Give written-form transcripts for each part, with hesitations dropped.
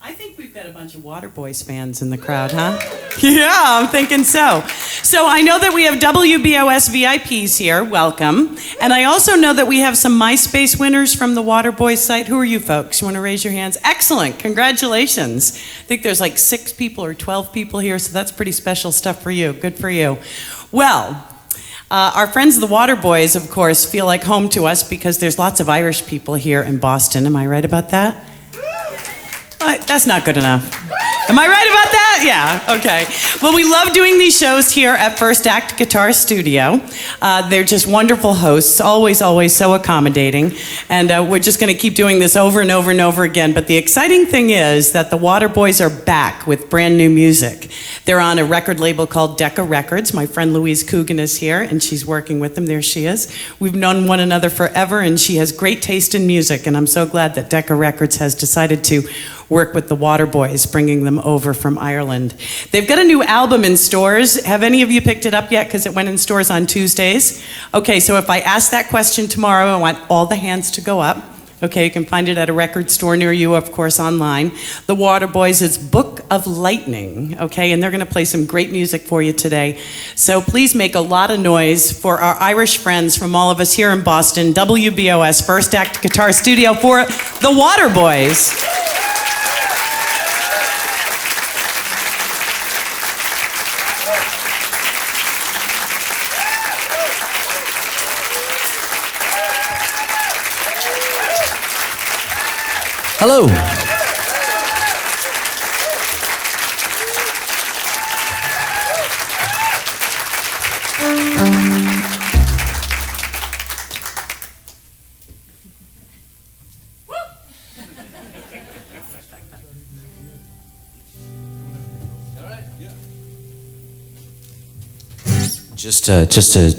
I think we've got a bunch of WATERBOYS fans in the crowd, huh? Yeah, I'm thinking so. So I know that we have WBOS VIPs here. Welcome. And I also know that we have some MySpace winners from the WATERBOYS site. Who are you folks? You want to raise your hands? Excellent. Congratulations. I think there's like 6 people or 12 people here, so that's pretty special stuff for you. Good for you. Well, our friends the WATERBOYS, of course, feel like home to us because there's lots of Irish people here in Boston. Am I right about that? That's not good enough. Am I right about that? Yeah, okay. Well, we love doing these shows here at First Act Guitar Studio. They're just wonderful hosts, always so accommodating. And we're just going to keep doing this over and over and over again. But the exciting thing is that the WATERBOYS are back with brand new music. They're on a record label called Decca Records. My friend Louise Coogan is here, and she's working with them. There she is. We've known one another forever, and she has great taste in music. And I'm so glad that Decca Records has decided to work with the WATERBOYS, bringing them over from Ireland. They've got a new album in stores. Have any of you picked it up yet? Because it went in stores on Tuesdays. Okay, so if I ask that question tomorrow, I want all the hands to go up. Okay, you can find it at a record store near you, of course, online. The WATERBOYS is Book of Lightning, okay? And they're gonna play some great music for you today. So please make a lot of noise for our Irish friends from all of us here in Boston, WBOS First Act Guitar Studio for the WATERBOYS. Hello.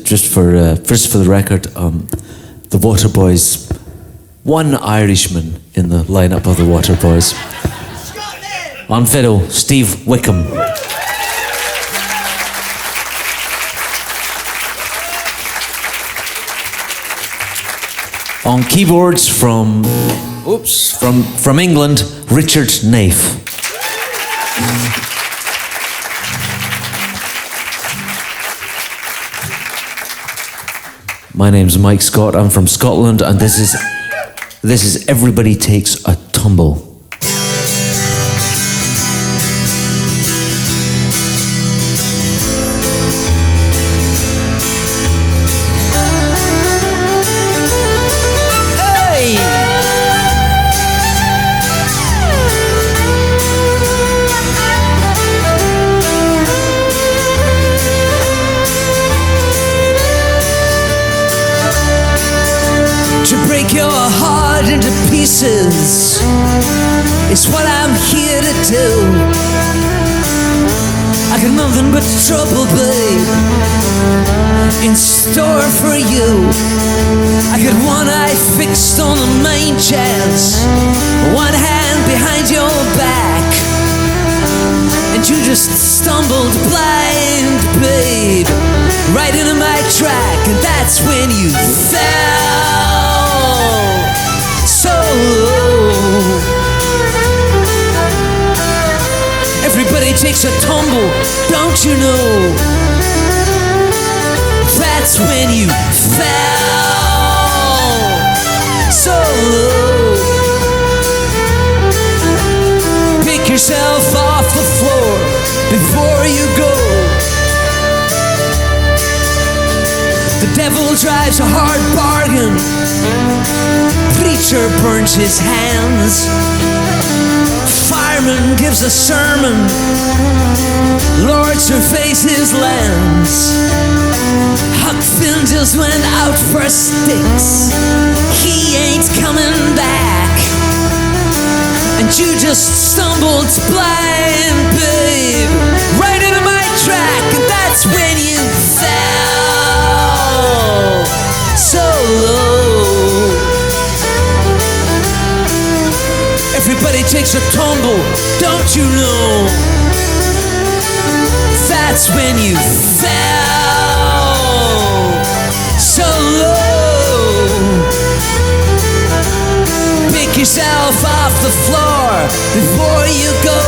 Just for the record, the WATERBOYS. One Irishman in the lineup of the WATERBOYS. On fiddle, Steve Wickham. On keyboards from England, Richard Naiff. My name's Mike Scott. I'm from Scotland, and this is Everybody Takes a Tumble. Into pieces is what I'm here to do. I got nothing but trouble, babe, in store for you. I got one eye fixed on the main chest, one hand behind your back, and you just stumbled blind, babe, right into my track, and that's when you fell. Everybody takes a tumble, don't you know? That's when you fell so low. Pick yourself off the floor before you go. The devil drives a hard bargain. Preacher burns his hands. Fireman gives a sermon. Lord surveys his lands. Huck Finn just went out for sticks. He ain't coming back. And you just stumbled blind, babe, right into my track. And that's when you fell so low. Everybody takes a tumble, don't you know? That's when you fell so low. Pick yourself off the floor before before you go.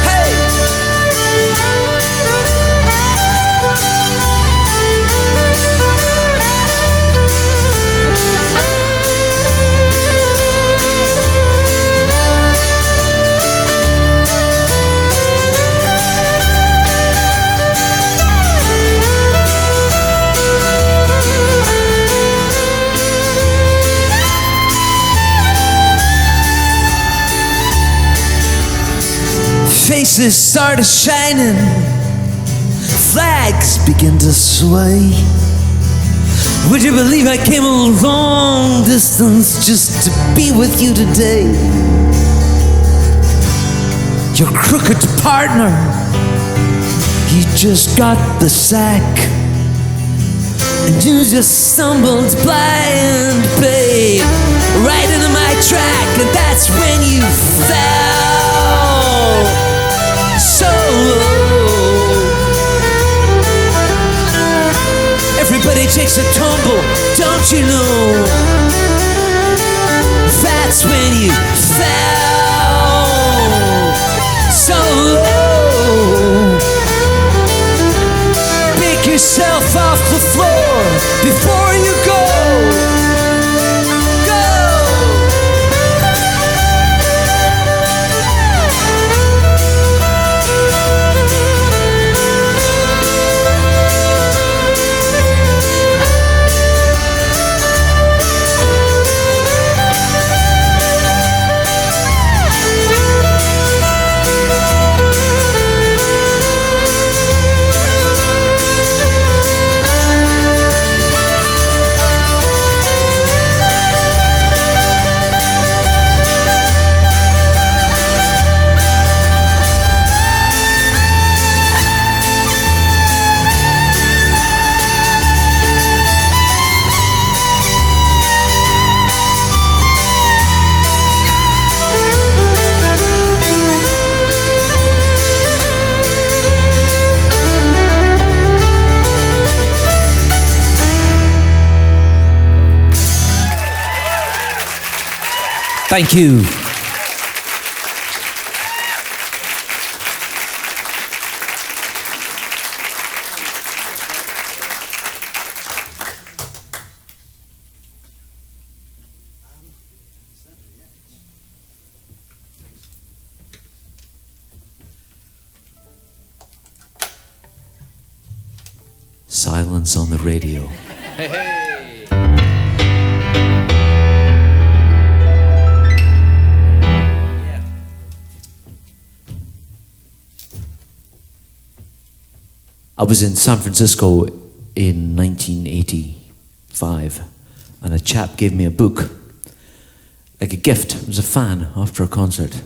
Hey! Faces started shining, flags begin to sway. Would you believe I came a long distance just to be with you today? Your crooked partner, he just got the sack, and you just stumbled blind, babe, right into my track, and that's when you fell. So everybody takes a tumble, don't you know? That's when you fell. So pick yourself off the floor before you go. Thank you. Silence on the radio. Hey. I was in San Francisco in 1985, and a chap gave me a book, like a gift. It was a fan after a concert.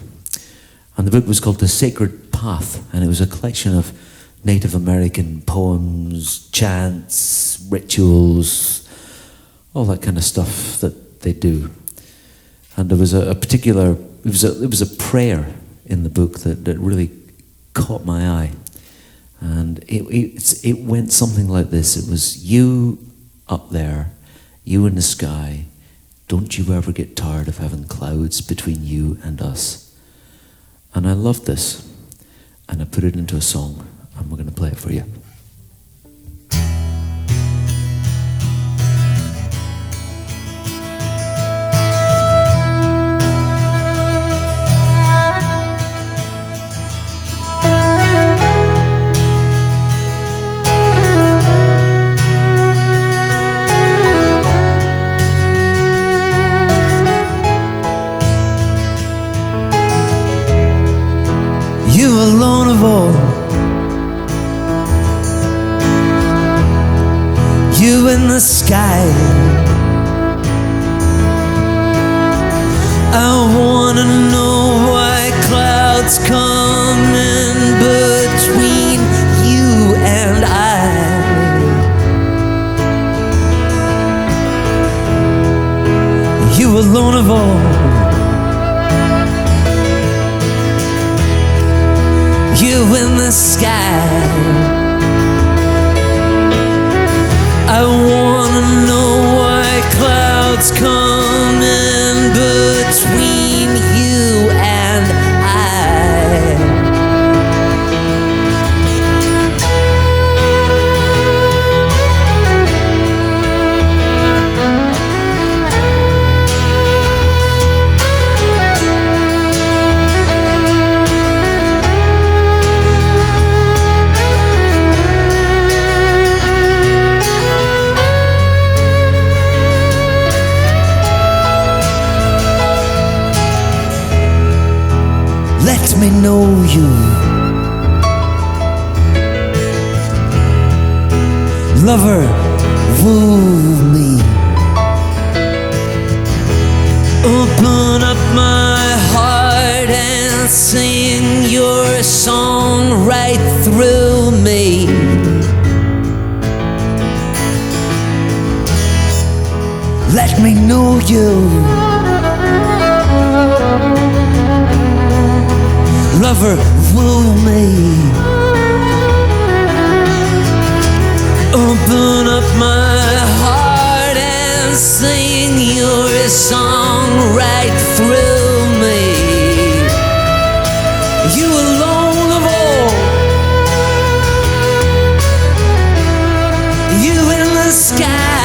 And the book was called The Sacred Path, and it was a collection of Native American poems, chants, rituals, all that kind of stuff that they do. And there was a particular, it was a prayer in the book that really caught my eye. And it went something like this. It was, you up there, you in the sky, don't you ever get tired of having clouds between you and us. And I loved this. And I put it into a song, and we're going to play it for you. You alone of all, you in the sky. I wanna know why clouds come in between you and I. You alone of all, you in the sky. I wanna know why clouds come in between you and me know you. Lover, woo me. Open up my heart and sing your song right through me. Let me know you. Lover, woo me. Open up my heart and sing your song right through me. You alone of all, you in the sky.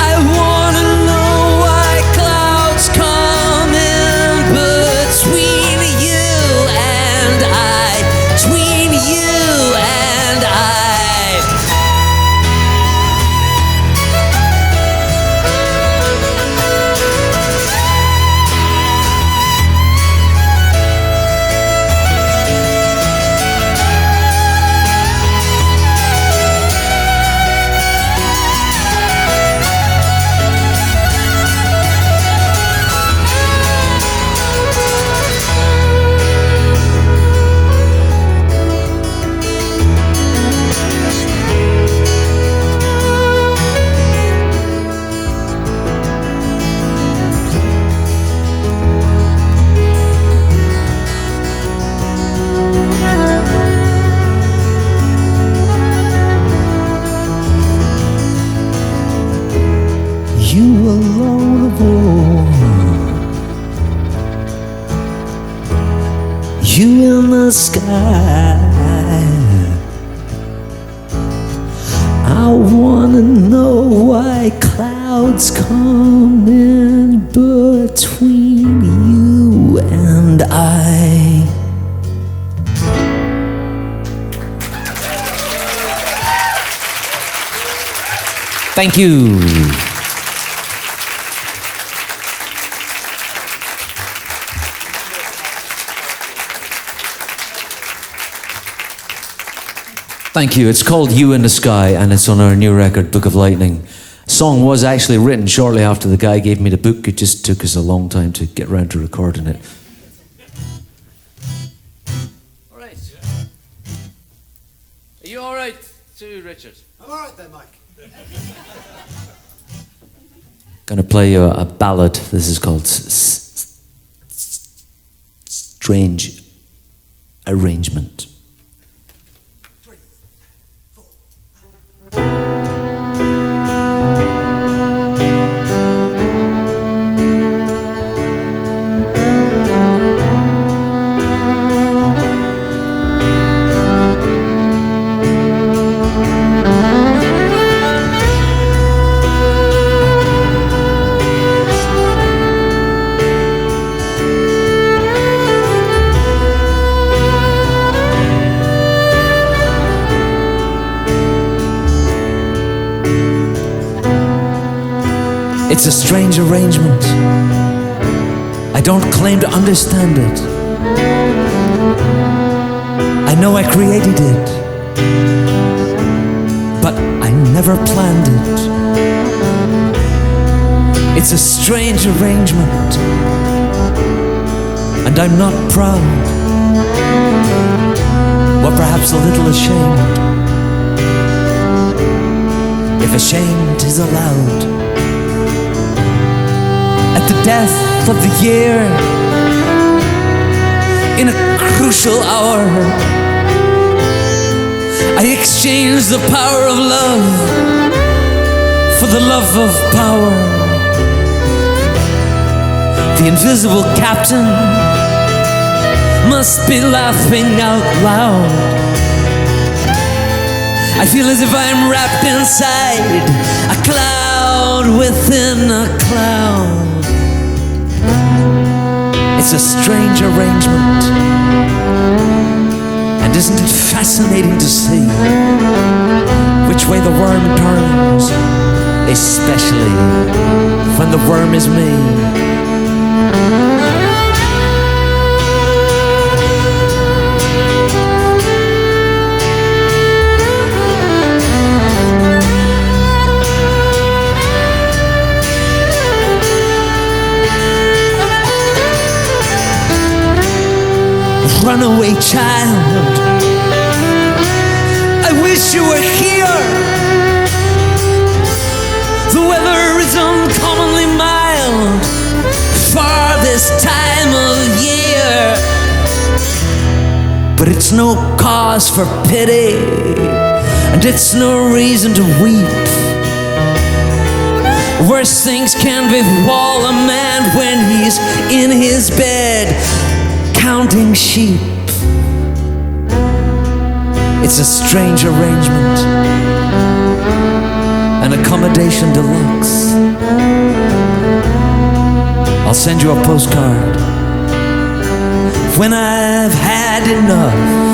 I wanna know why clouds come in between you and I, between you and I. You alone of all, you in the sky. I wanna know why clouds come in between you and I. Thank you. Thank you. It's called You in the Sky, and it's on our new record, Book of Lightning. The song was actually written shortly after the guy gave me the book. It just took us a long time to get around to recording it. All right. Are you all right too, Richard? I'm all right there, Mike. Gonna play you a ballad. This is called Strange Arrangement. It's a strange arrangement. I don't claim to understand it. I know I created it, but I never planned it. It's a strange arrangement, and I'm not proud, or perhaps a little ashamed, if ashamed is allowed. At the death of the year, in a crucial hour, I exchanged the power of love for the love of power. The invisible captain must be laughing out loud. I feel as if I'm wrapped inside a cloud within a cloud. It's a strange arrangement, and isn't it fascinating to see which way the worm turns especially when the worm is me. Runaway child, I wish you were here. The weather is uncommonly mild for this time of year, but it's no cause for pity, and it's no reason to weep. Worse things can befall a man when he's in his bed counting sheep. It's a strange arrangement, an accommodation deluxe. I'll send you a postcard when I've had enough.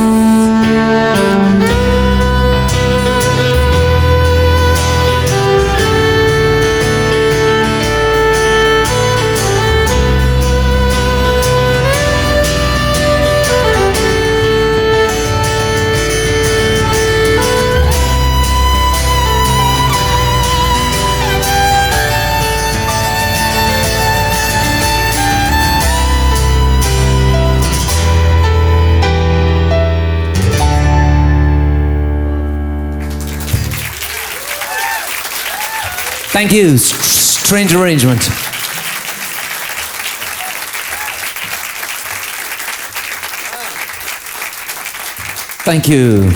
Thank you. Strange arrangement. Thank you.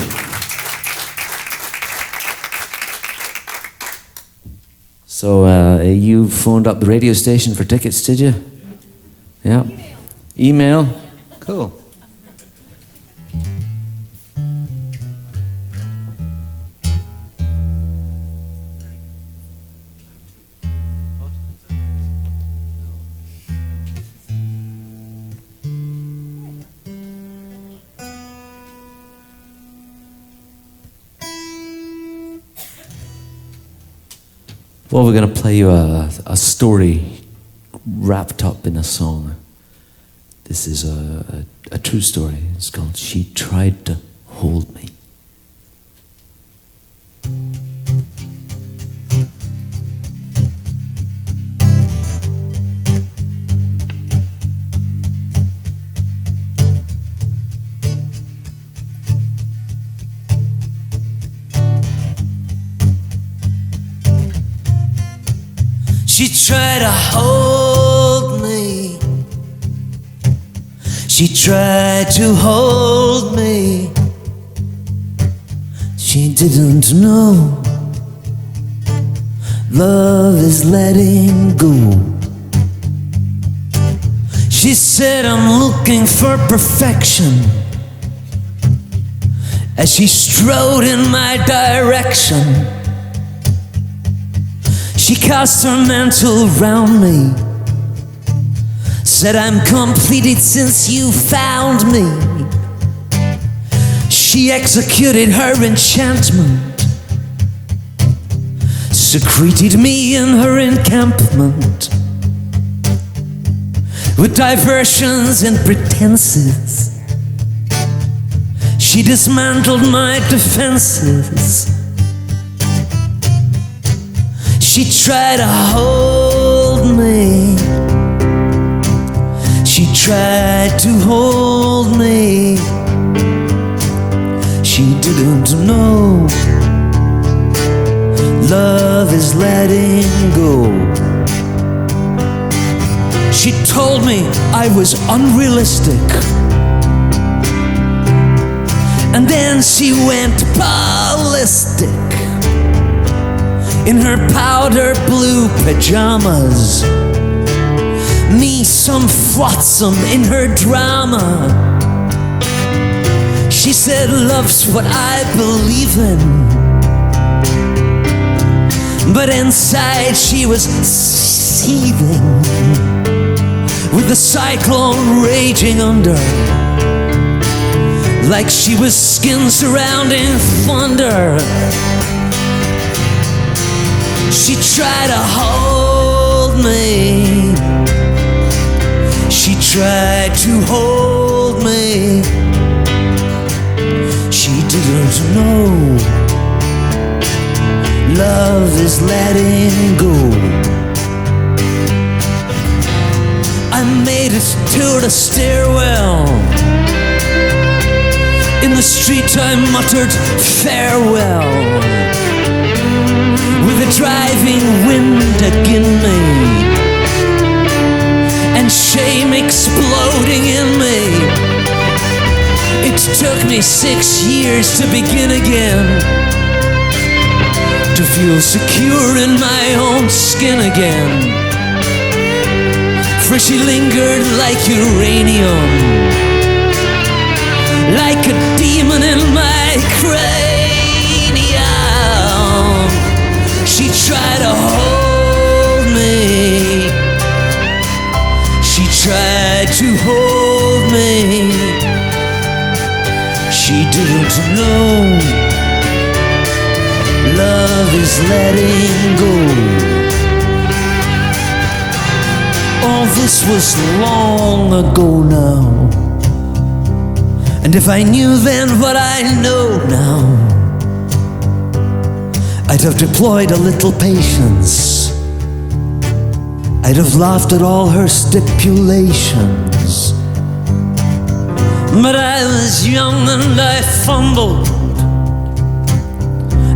So you phoned up the radio station for tickets, did you? Yeah. Email. Cool. Well, we're going to play you a story wrapped up in a song. This is a true story. It's called She Tried to Hold Me. She tried to hold me. She tried to hold me. She didn't know love is letting go. She said, I'm looking for perfection, as she strode in my direction. She cast her mantle around me, said, I'm completed since you found me. She executed her enchantment, secreted me in her encampment, with diversions and pretenses. She dismantled my defenses. She tried to hold me. She tried to hold me. She didn't know love is letting go. She told me I was unrealistic, and then she went ballistic in her powder blue pajamas, me some flotsam in her drama. She said love's what I believe in, but inside she was seething with the cyclone raging under, like she was skin surrounding thunder. She tried to hold me. She tried to hold me. She didn't know love is letting go. I made it to the stairwell. In the street I muttered farewell, with a driving wind against me, and shame exploding in me. It took me 6 years to begin again, to feel secure in my own skin again. For she lingered like uranium, like a demon in my cranium. She tried to hold me. She tried to hold me. She didn't know love is letting go. All this was long ago now, and if I knew then what I know now, I'd have deployed a little patience. I'd have laughed at all her stipulations. But I was young and I fumbled,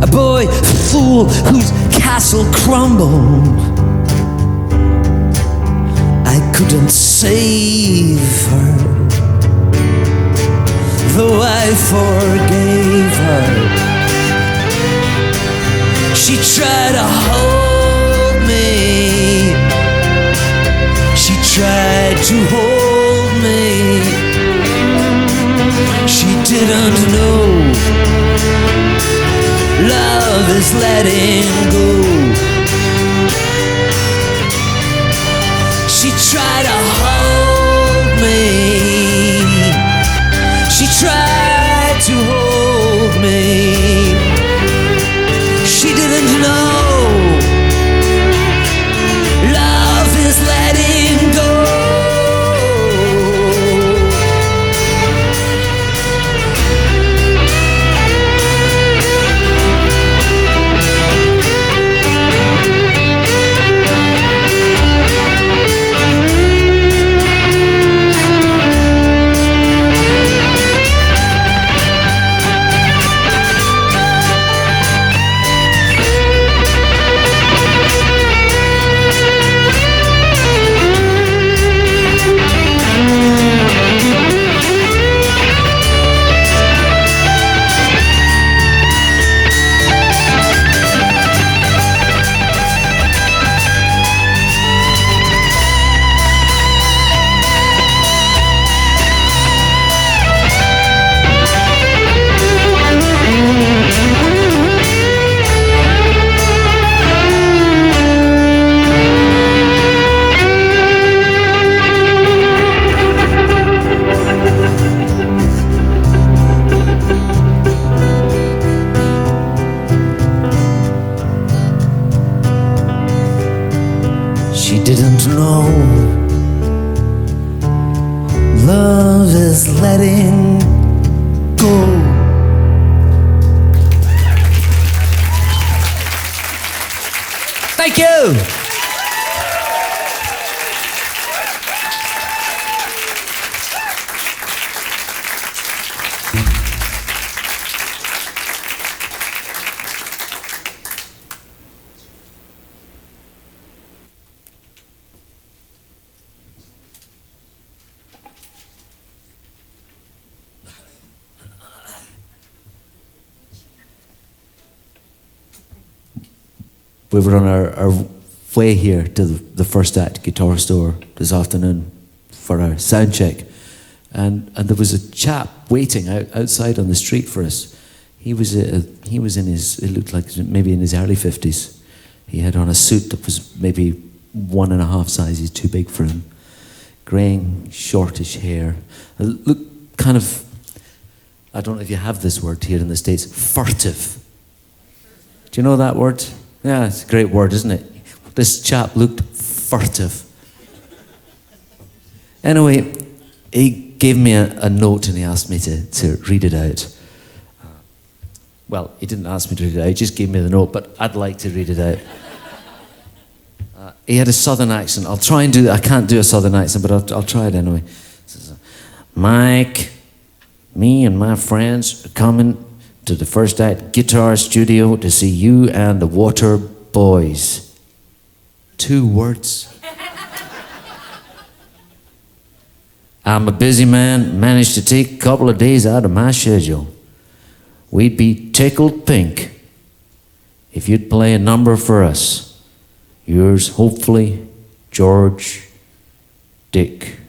a boy fool whose castle crumbled. I couldn't save her, though I forgave her. She tried to hold me. She tried to hold me. She didn't know love is letting go. She tried to hold me. She tried to hold me. She didn't know love is letting go. Didn't know love is letting go. Thank you. We were on our way here to the First Act Guitar Store this afternoon for our sound check, and there was a chap waiting outside on the street for us. He was in his, it looked like maybe in his early 50s. He had on a suit that was maybe 1.5 sizes too big for him. Graying, shortish hair. Looked kind of, I don't know if you have this word here in the States, furtive. Do you know that word? Yeah, it's a great word, isn't it? This chap looked furtive. Anyway, he gave me a note and he asked me to read it out. Well, he didn't ask me to read it out, he just gave me the note, but I'd like to read it out. He had a southern accent. I'll try and do that. I can't do a southern accent, but I'll try it anyway. Mike, me and my friends are coming to the First Act Guitar Studio to see you and the WATERBOYS. 2 words. I'm a busy man, managed to take a couple of days out of my schedule. We'd be tickled pink if you'd play a number for us. Yours, hopefully, George Dick.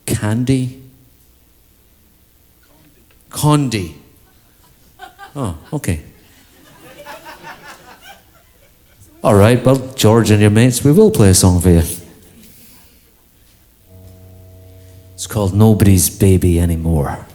Candy? Condi. Oh, okay. All right, well, George and your mates, we will play a song for you. It's called Nobody's Baby Anymore.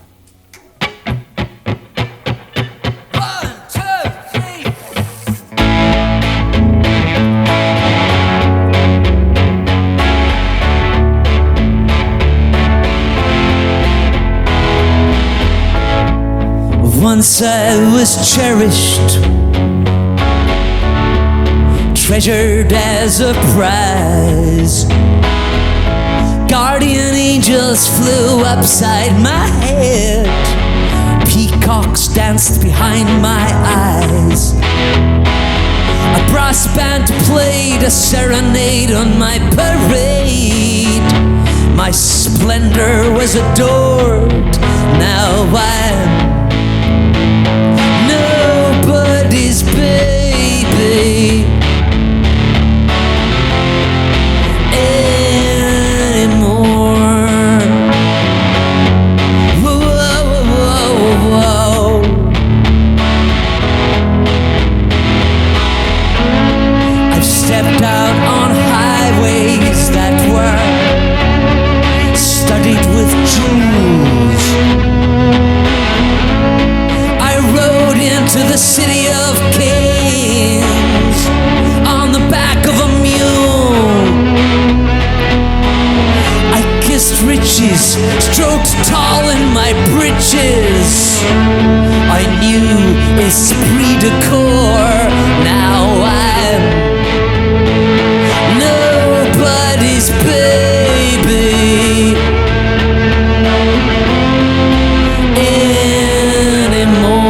Once I was cherished, treasured as a prize. Guardian angels flew upside my head. Peacocks danced behind my eyes. A brass band played a serenade on my parade. My splendor was adored. Now I'm nobody's baby anymore. Whoa, whoa, whoa, whoa. I've stepped out on highways that were studded with jewels. To the city of kings on the back of a mule. I kissed riches, stroked tall in my britches. I knew esprit de corps. Now I'm nobody's baby anymore.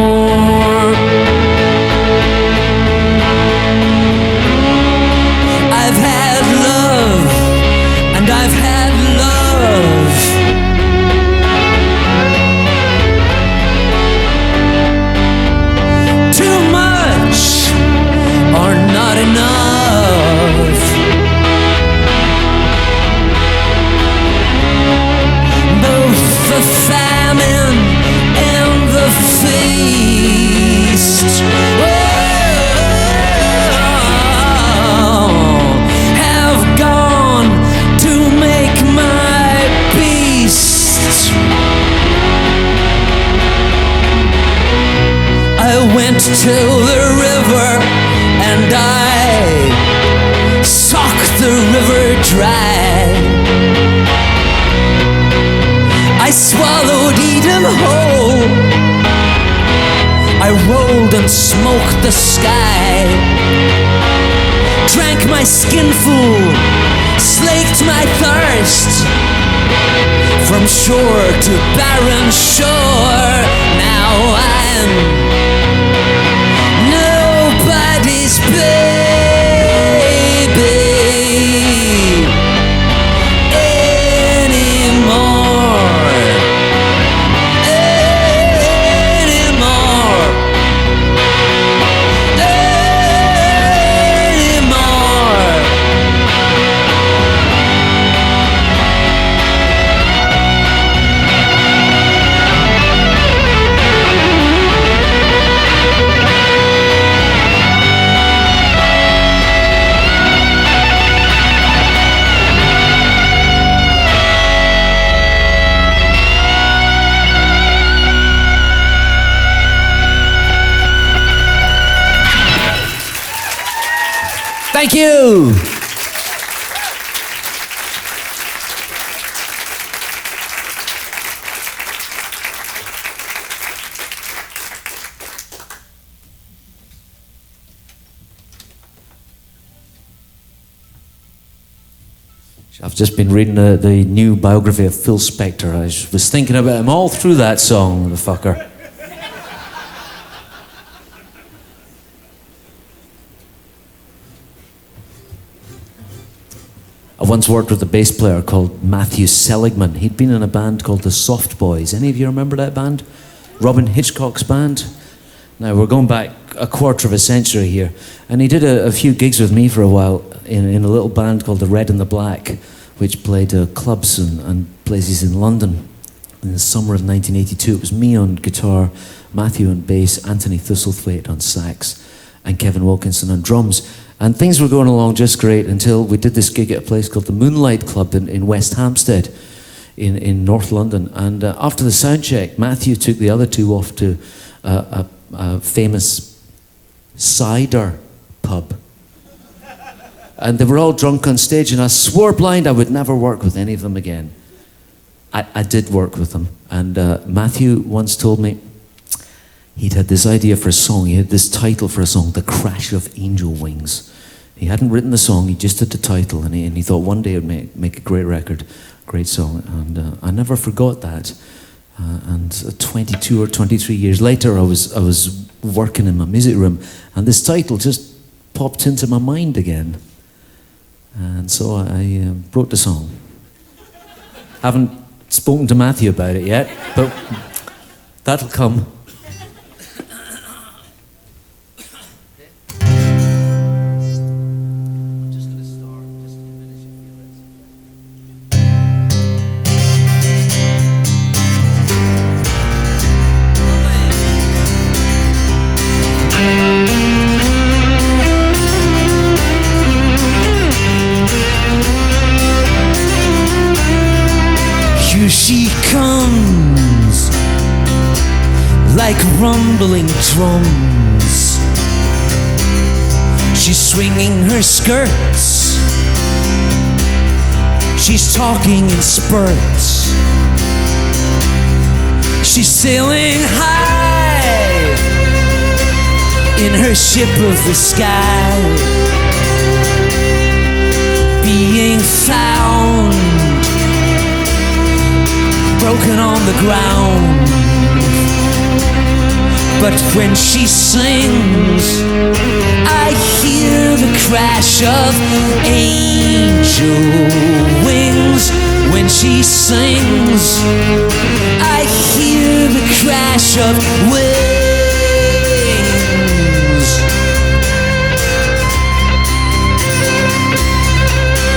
To the river and I sucked the river dry. I swallowed Eden whole. I rolled and smoked the sky. Drank my skin full, slaked my thirst. From shore to barren shore, now I'm nobody's baby anymore. Anymore. Anymore. Thank you. I've just been reading the new biography of Phil Spector. I was thinking about him all through that song, the fucker. I once worked with a bass player called Matthew Seligman. He'd been in a band called the Soft Boys. Any of you remember that band? Robin Hitchcock's band? Now, we're going back a quarter of a century here. And he did a few gigs with me for a while in a little band called the Red and the Black, which played clubs and places in London in the summer of 1982. It was me on guitar, Matthew on bass, Anthony Thistlethwaite on sax, and Kevin Wilkinson on drums. And things were going along just great until we did this gig at a place called the Moonlight Club in West Hampstead in North London. And after the sound check, Matthew took the other two off to a famous cider pub. And they were all drunk on stage, and I swore blind I would never work with any of them again. I did work with them. And Matthew once told me he'd had this idea for a song. He had this title for a song, The Crash of Angel Wings. He hadn't written the song, he just had the title, and he thought one day it would make a great record, great song. And I never forgot that. And 22 or 23 years later, I was working in my music room, and this title just popped into my mind again. And so I wrote the song. Haven't spoken to Matthew about it yet, but that'll come. She comes like rumbling drums. She's swinging her skirts. She's talking in spurts. She's sailing high in her ship of the sky, being found broken on the ground. But when she sings, I hear the crash of angel wings. When she sings, I hear the crash of wings.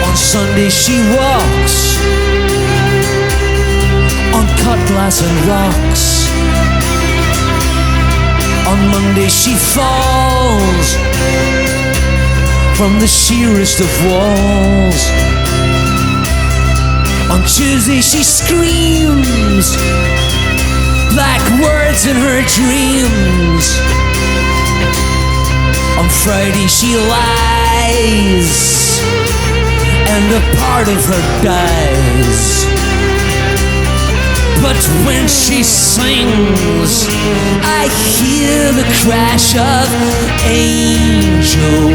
On Sunday she walks on cut glass and rocks. On Monday she falls from the sheerest of walls. On Tuesday she screams black words in her dreams. On Friday she lies and a part of her dies. But when she sings, I hear the crash of angel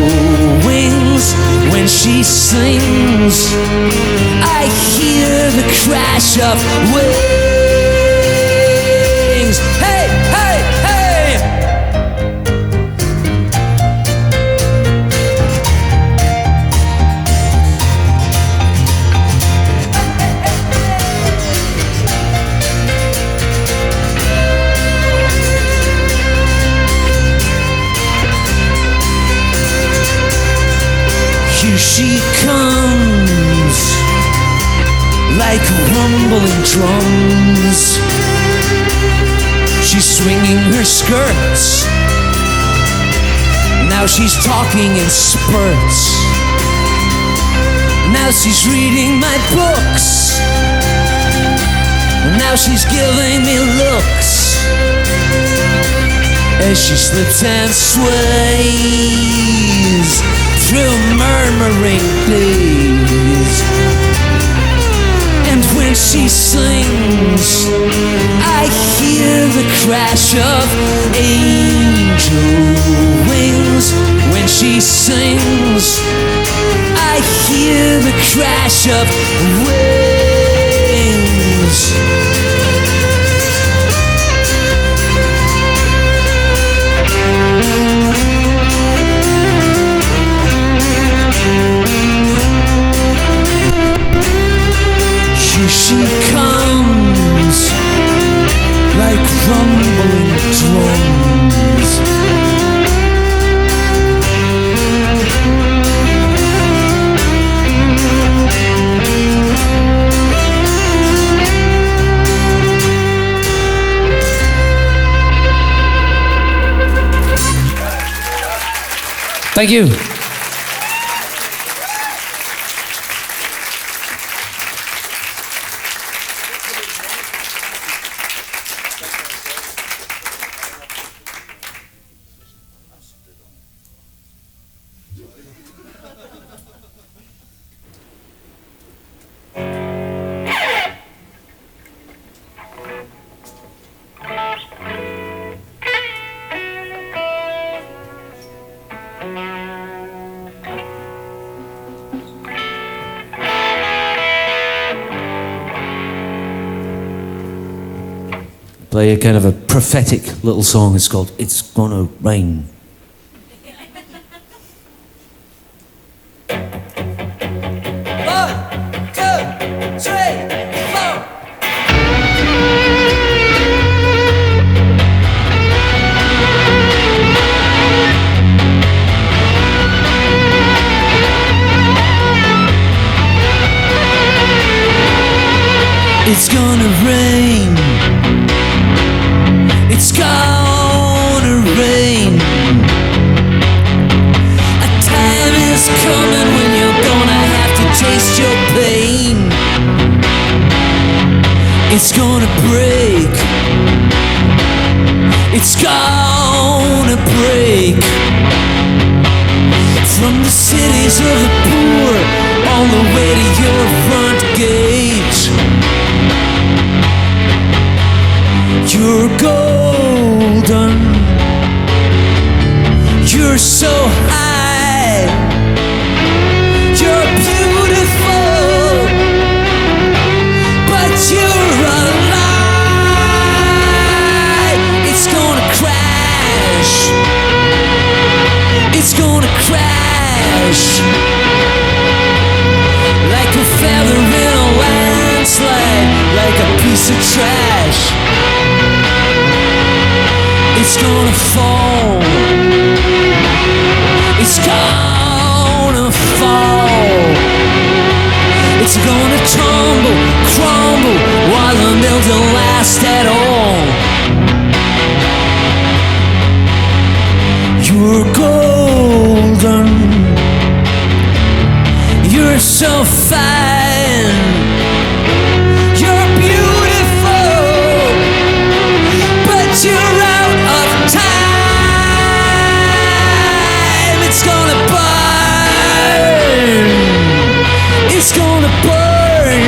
wings. When she sings, I hear the crash of wings. Hey, hey, hey! Here she comes like rumbling drums. She's swinging her skirts. Now she's talking in spurts. Now she's reading my books. Now she's giving me looks as she slips and sways through she sings, I hear the crash of angel wings. When she sings, I hear the crash of wings. Here she comes, like rumbling drums. Thank you. Play a kind of a prophetic little song. It's called It's Gonna Rain. It's gonna rain. It's gonna rain. A time is coming when you're gonna have to taste your pain. It's gonna break. It's gonna break. From the cities of the poor all the way to your front gate. You're golden. You're so high. You're beautiful, but you're a lie. It's gonna crash. It's gonna crash like a feather in a landslide, like a piece of trash. It's gonna fall. It's gonna fall. It's gonna tumble, crumble, while the mill don't last at all. You're golden. You're so fine. You're beautiful, but you're out of time. It's gonna burn. It's gonna burn.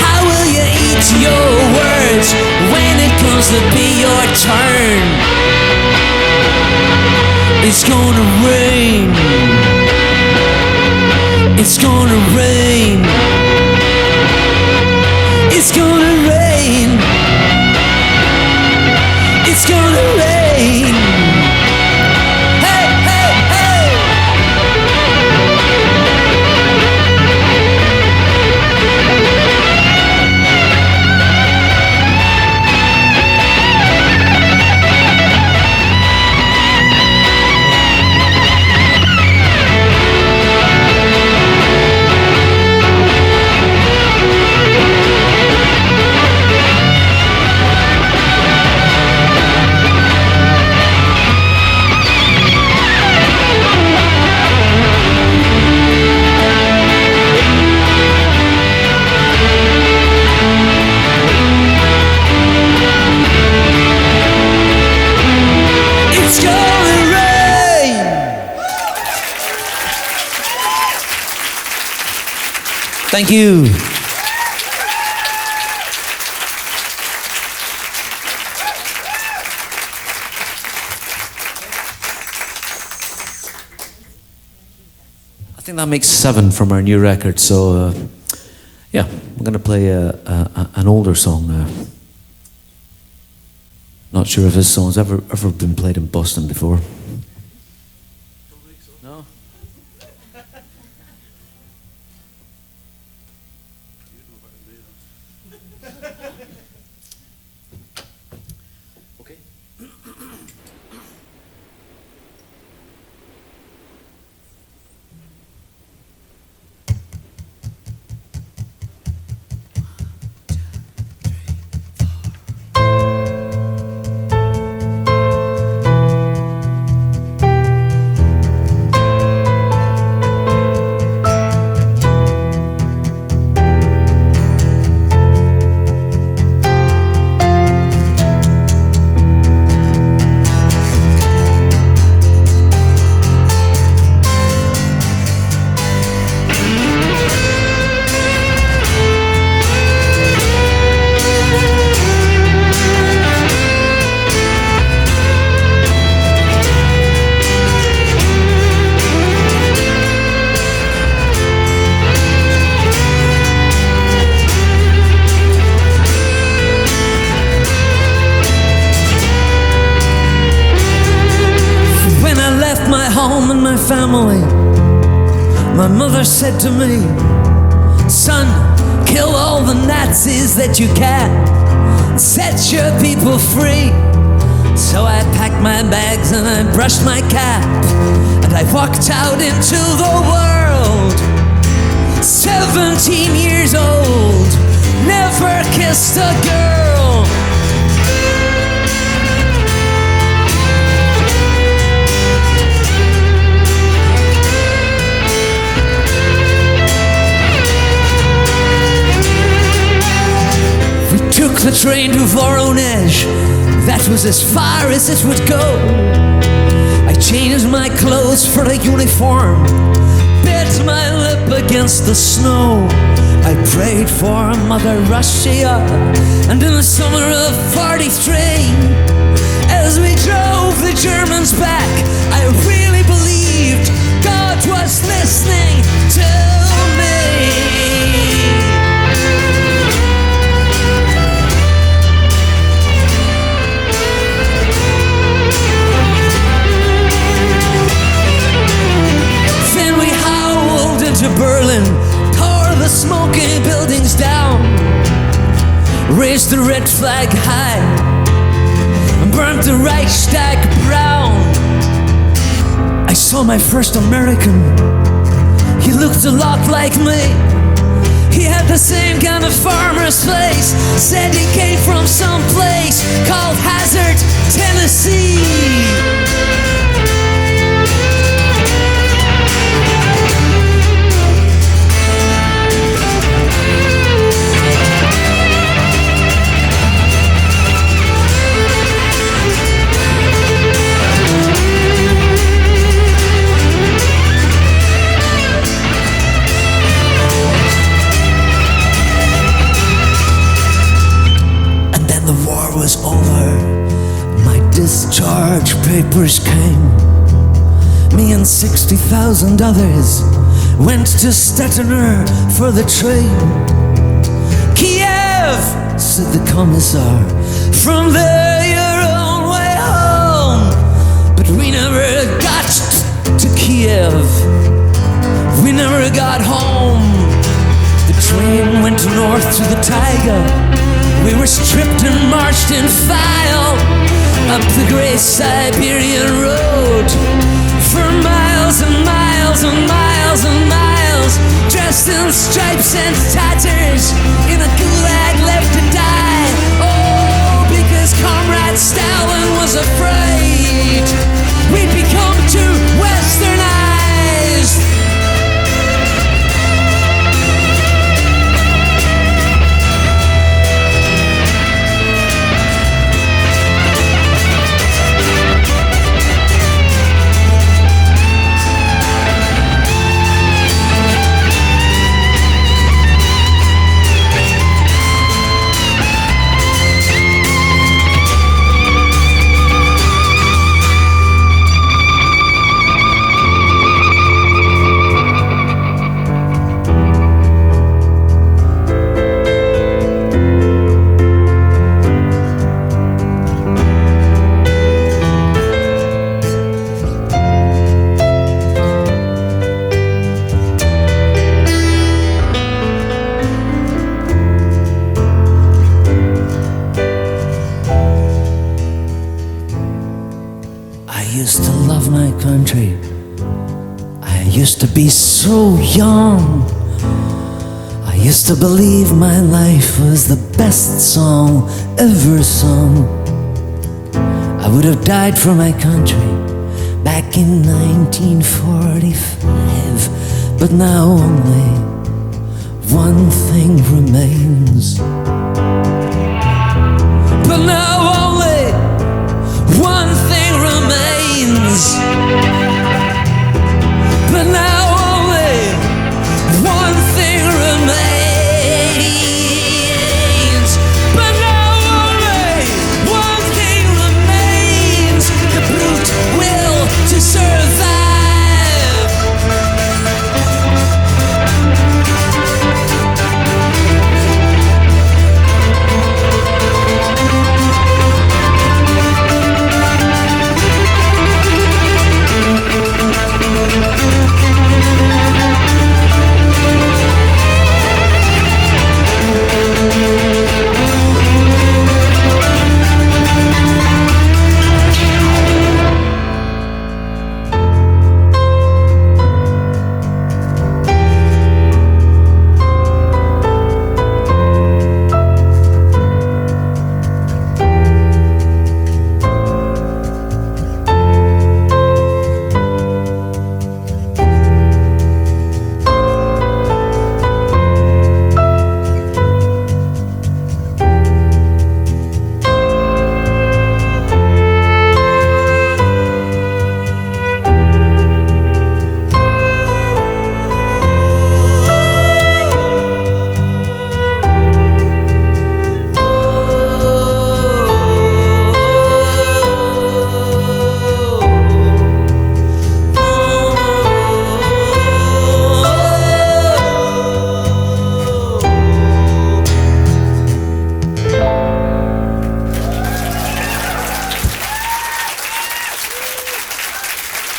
How will you eat your words when it comes to be your turn? It's gonna rain. It's gonna rain. It's gonna rain. It's gonna rain. Hey, hey, hey. Thank you. I think that makes 7 from our new record. So, yeah, I'm going to play an older song now. Not sure if this song's ever been played in Boston before. No? Okay. Family. My mother said to me, son, kill all the Nazis that you can, set your people free. So I packed my bags and I brushed my cap and I walked out into the world. 17 years old, never kissed a girl. Took the train to Voronezh, that was as far as it would go. I changed my clothes for a uniform, bit my lip against the snow. I prayed for Mother Russia, and in the summer of '43, as we drove the Germans back, I really believed God was listening to me. To Berlin, tore the smoking buildings down, raised the red flag high, and burnt the Reichstag brown. I saw my first American. He looked a lot like me. He had the same kind of farmer's face. Said he came from some place called Hazard, Tennessee. Was over, my discharge papers came. Me and 60,000 others went to Stettiner for the train. Kiev, said the commissar, from there your own way home. But we never got to Kiev, we never got home. The train went north to the Taiga. We were stripped and marched in file up the great Siberian road for miles and miles and miles and miles, dressed in stripes and tatters, in a gulag left to die. Oh, because Comrade Stalin was afraid we'd become too westernized. used to love my country. I used to be so young. I used to believe my life was the best song ever sung. I would have died for my country back in 1945, but now only one thing remains. But now only one thing remains. But now only one thing remains. But now only one thing remains. The brute will to survive.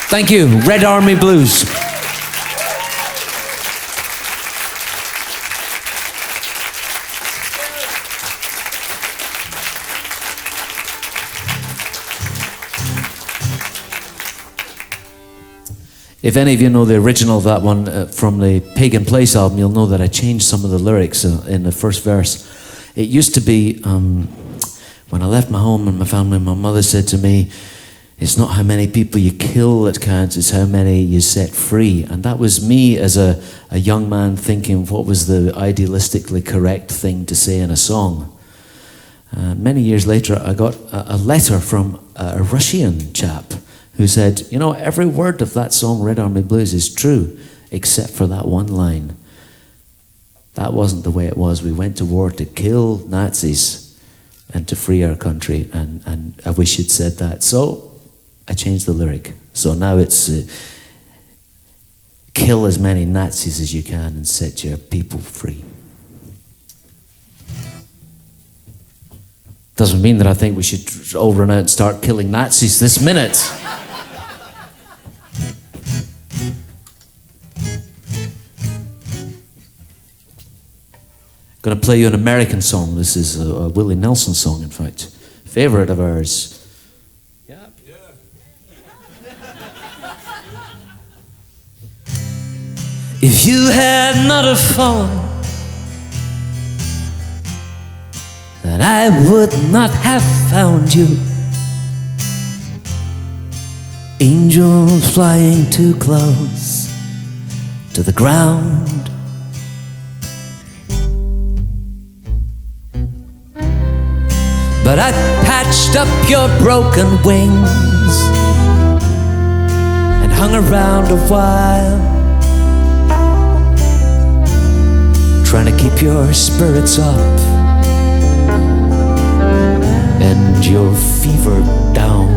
Thank you, Red Army Blues. If any of you know the original of that one from the Pagan Place album, you'll know that I changed some of the lyrics in the first verse. It used to be, when I left my home and my family, my mother said to me, it's not how many people you kill that counts, it's how many you set free. And that was me as a young man thinking what was the idealistically correct thing to say in a song. Many years later, I got a letter from a Russian chap who said, you know, every word of that song, Red Army Blues, is true, except for that one line. That wasn't the way it was. We went to war to kill Nazis and to free our country, and I wish you'd said that. So I changed the lyric. So now it's kill as many Nazis as you can and set your people free. Doesn't mean that I think we should all run out and start killing Nazis this minute. Going to play you an American song. This is a Willie Nelson song, in fact. Favorite of ours. Yeah. If you had not have fallen, then I would not have found you. Angels flying too close to the ground. But I patched up your broken wings and hung around a while, trying to keep your spirits up and your fever down.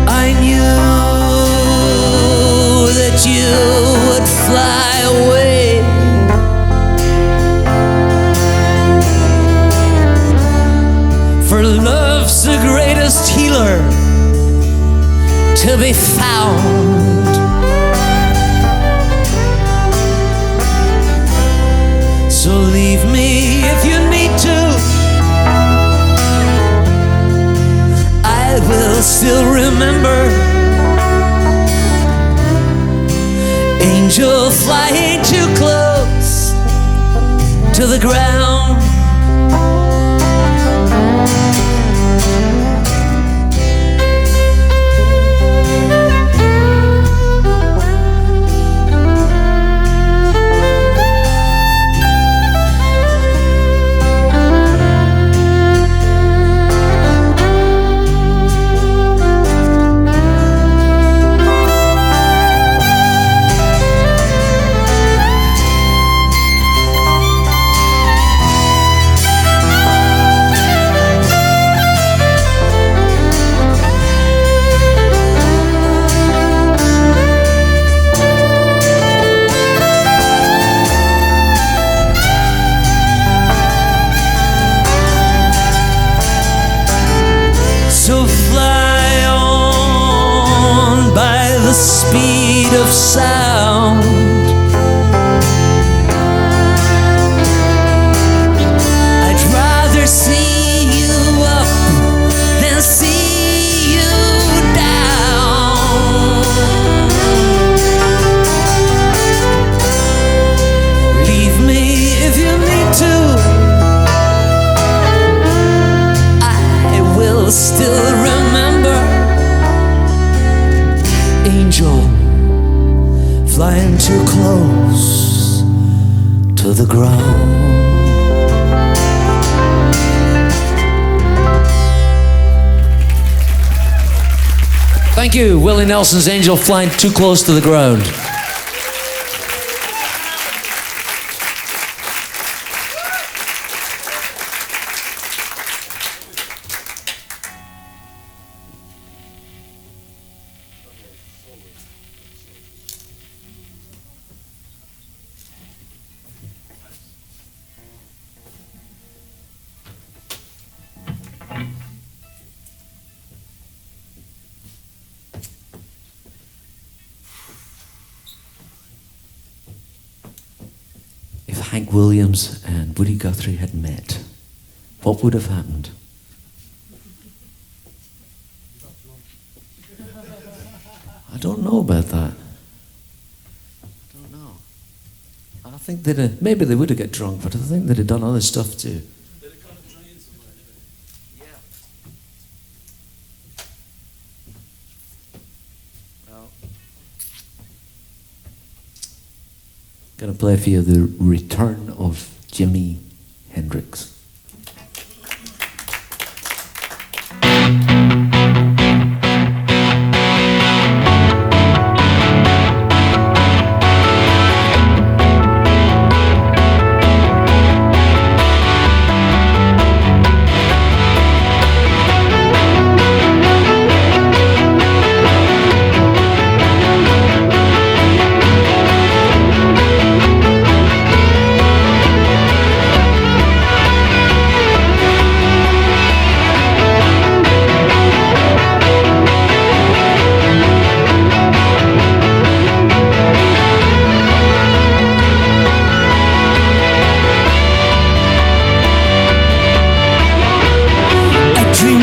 I knew that you would fly away, for love's the greatest healer to be found. So leave me if you need to, will still remember. Angel flying too close to the ground. So fly on by the speed of sound. I'd rather see you up than see you down. Leave me if you need to. Will still remember. Angel flying too close to the ground. Thank you, Willie Nelson's Angel Flying Too Close to the Ground. Hank Williams and Woody Guthrie had met, what would have happened? I don't know about that. I don't know. I think they'd maybe they would have got drunk, but I think they'd have done other stuff too. Gonna play for you the return of Jimi Hendrix.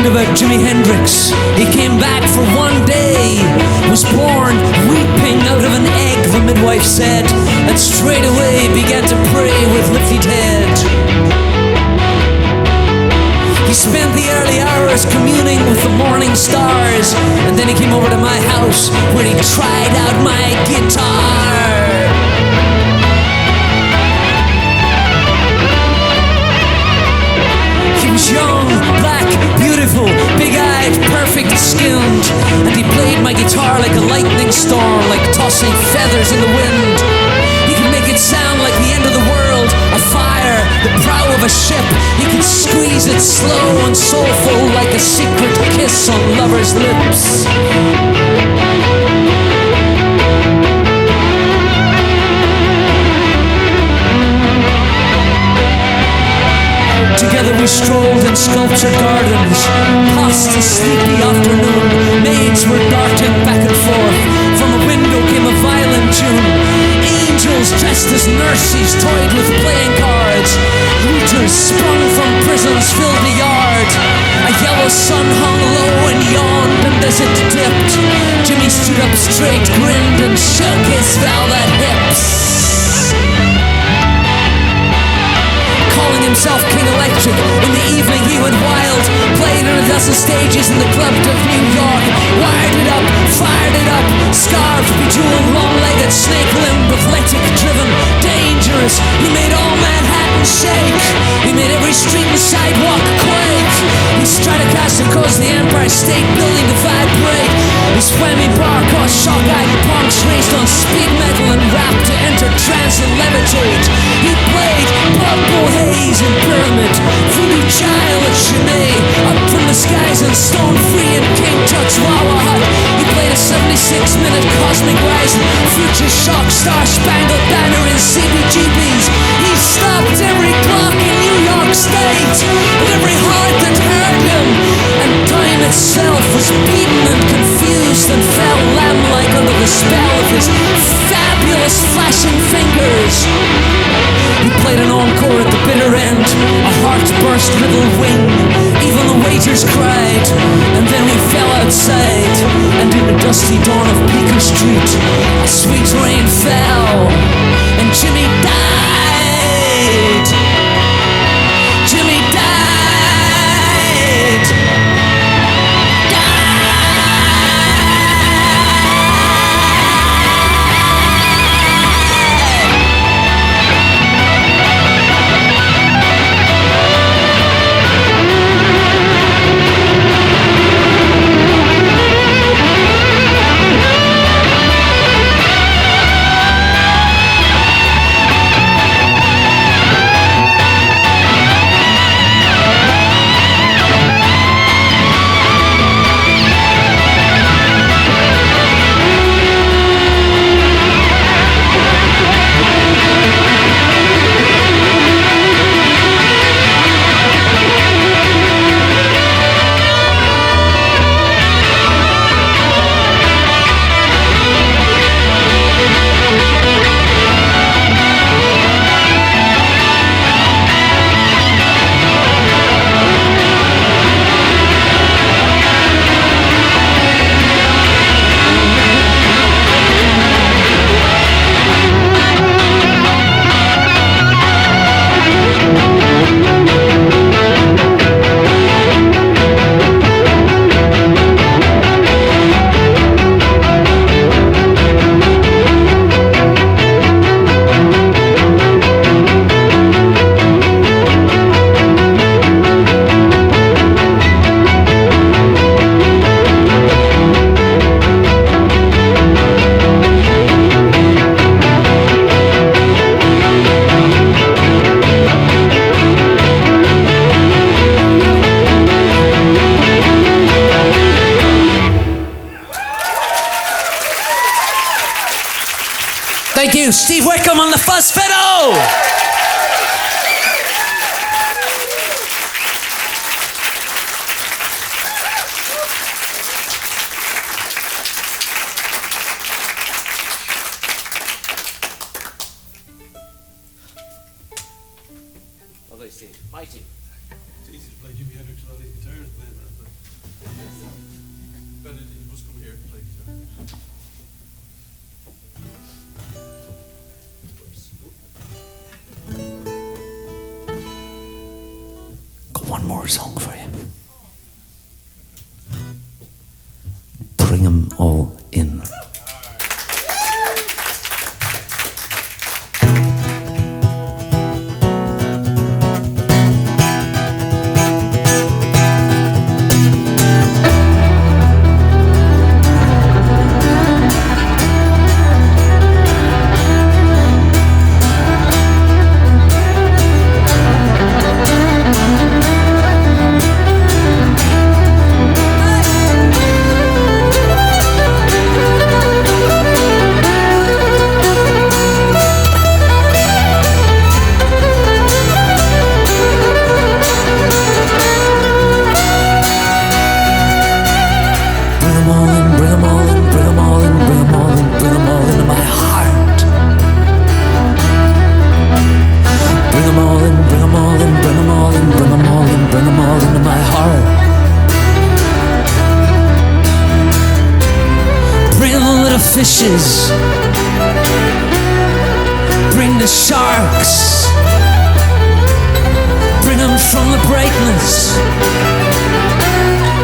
About Jimi Hendrix, he came back for one day, was born weeping out of an egg, the midwife said, and straight away began to pray with lifted head. He spent the early hours communing with the morning stars, and then he came over to my house where he tried out my guitar. He was young, black, beautiful, big-eyed, perfect-skinned, and he played my guitar like a lightning storm, like tossing feathers in the wind. He could make it sound like the end of the world, a fire, the prow of a ship. He could squeeze it slow and soulful like a secret kiss on lovers' lips. Together we strolled in sculptured gardens, past a sleepy afternoon. Maids were darting back and forth. From a window came a violin tune. Angels dressed as nurses toyed with playing cards. Looters sprung from prisons filled the yard. A yellow sun hung low and yawned straight, grinned and shook his velvet hips. Calling himself King Electric, in the evening he went wild. Played on a dozen stages in the club of New York. Wired it up, fired it up, scarved, bejeweled, long-legged, snake-limbed, athletic-driven, dangerous. He made all Manhattan shake. He made every street and sidewalk quake. He Stratocaster caused the Empire State Building to vibrate. His whammy bar caused shock-eyed punks raced on speed metal and rap to enter trance and levitate. He played Purple Haze and Pyramid, Voodoo Child at Jimi, Up from the Skies and Stone Free and King Tut's Wawa Hut. He played a 76-minute Cosmic Rise and Future Shock Star Spangled Banner in CBGBs. He stopped every clock in New York State and every heart that heard him. And time itself was beaten and confused and fell lamb-like under the spell of his fabulous flashing fingers. He played an encore at the bitter end, a heart-burst little wing. Even the waiters cried, and then we fell outside. And in the dusty dawn of Bleecker Street, a sweet rain fell, and Jimi died. Jimi died. Thank you, Steve Wickham on the fuzz fiddle. Lovely, Steve. Mighty. It's easy to play Jimi Hendrix without a guitarist playing that, but you must come here and play guitar. Got one more song for you. Bring 'em all in. Bring 'em fishes. Bring the sharks. Bring them from the brightness.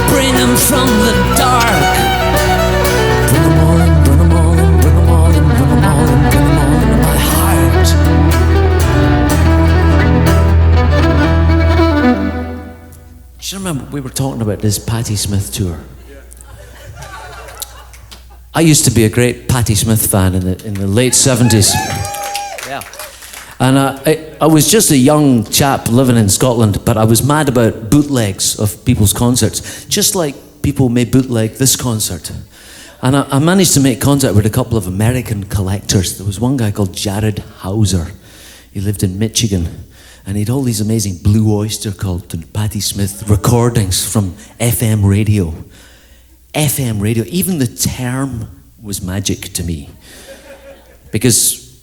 Bring them from the dark. Bring them all in, bring them all in, bring them all in, bring them all in, bring them all into my heart. Do you remember we were talking about this Patti Smith tour? I used to be a great Patti Smith fan in the late 70s. Yeah. And I was just a young chap living in Scotland, but I was mad about bootlegs of people's concerts, just like people may bootleg this concert. And I managed to make contact with a couple of American collectors. There was one guy called Jared Hauser. He lived in Michigan, and he had all these amazing Blue Oyster Cult and Patti Smith recordings from FM radio. FM radio, even the term was magic to me. Because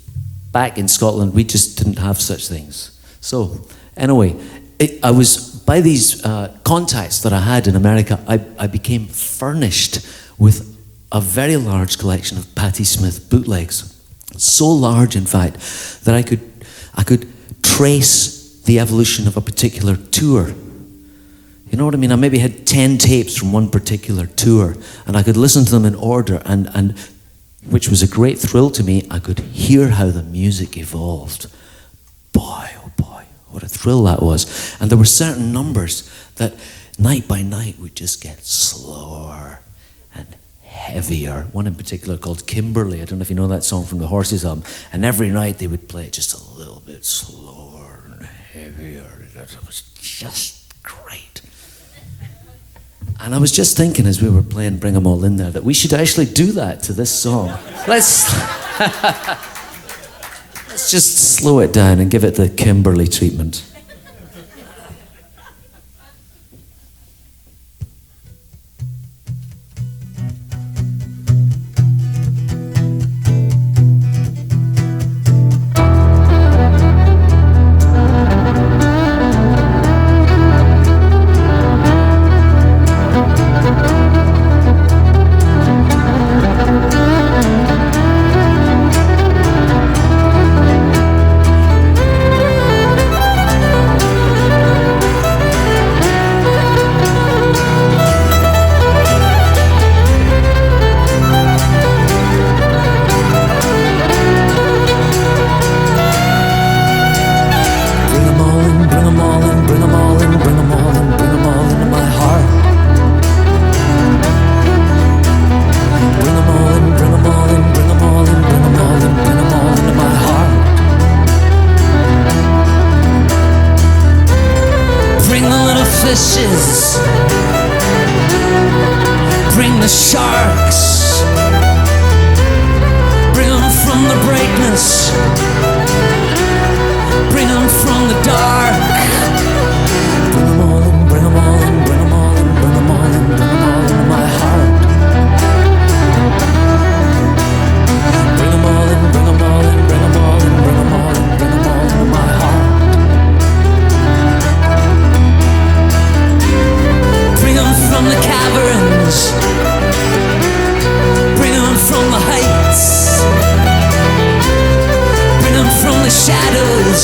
back in Scotland, we just didn't have such things. So, anyway, I was, by these contacts that I had in America, I became furnished with a very large collection of Patti Smith bootlegs. So large, in fact, that I could trace the evolution of a particular tour. You know what I mean? I maybe had 10 tapes from one particular tour, and I could listen to them in order, and which was a great thrill to me. I could hear how the music evolved. Boy, oh boy, what a thrill that was. And there were certain numbers that night by night would just get slower and heavier. One in particular called Kimberly. I don't know if you know that song from the Horses album. And every night they would play it just a little bit slower and heavier. It was just great. And I was just thinking as we were playing Bring 'Em All In there that we should actually do that to this song. Let's just slow it down and give it the Kimberly treatment. fishes. Bring the sharks. Bring them from the brightness. Bring them from the dark. Bring them all in, bring them all in, bring them all in, bring them all in, bring them all into my heart. Bring them all in, bring them all in, bring them all in, bring them all in, bring them all into my heart. Bring them from the caverns. Bring them from the heights. Bring them from the shadows.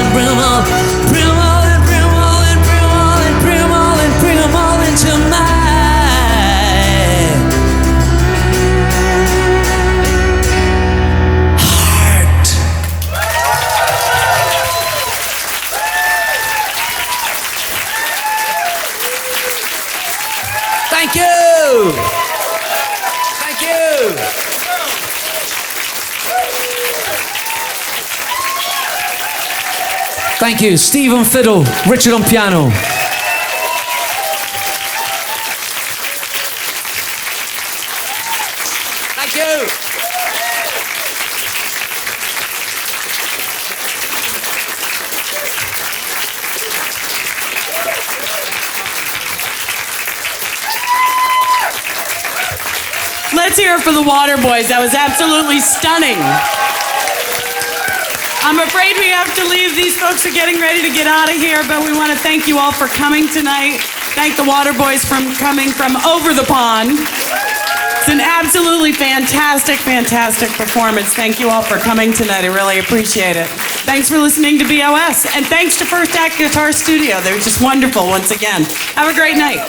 in, bring them all, bring them all in, bring them all in, bring them all in, bring them all in, bring them all into my heart. Thank you. Thank you. Thank you. Steve on fiddle, Richard on piano. Thank you. Let's hear it for the Waterboys. That was absolutely stunning. I'm afraid we have to leave. These folks are getting ready to get out of here, but we want to thank you all for coming tonight. Thank the Waterboys for coming from over the pond. It's an absolutely fantastic, fantastic performance. Thank you all for coming tonight. I really appreciate it. Thanks for listening to BOS, and thanks to First Act Guitar Studio. They were just wonderful once again. Have a great night.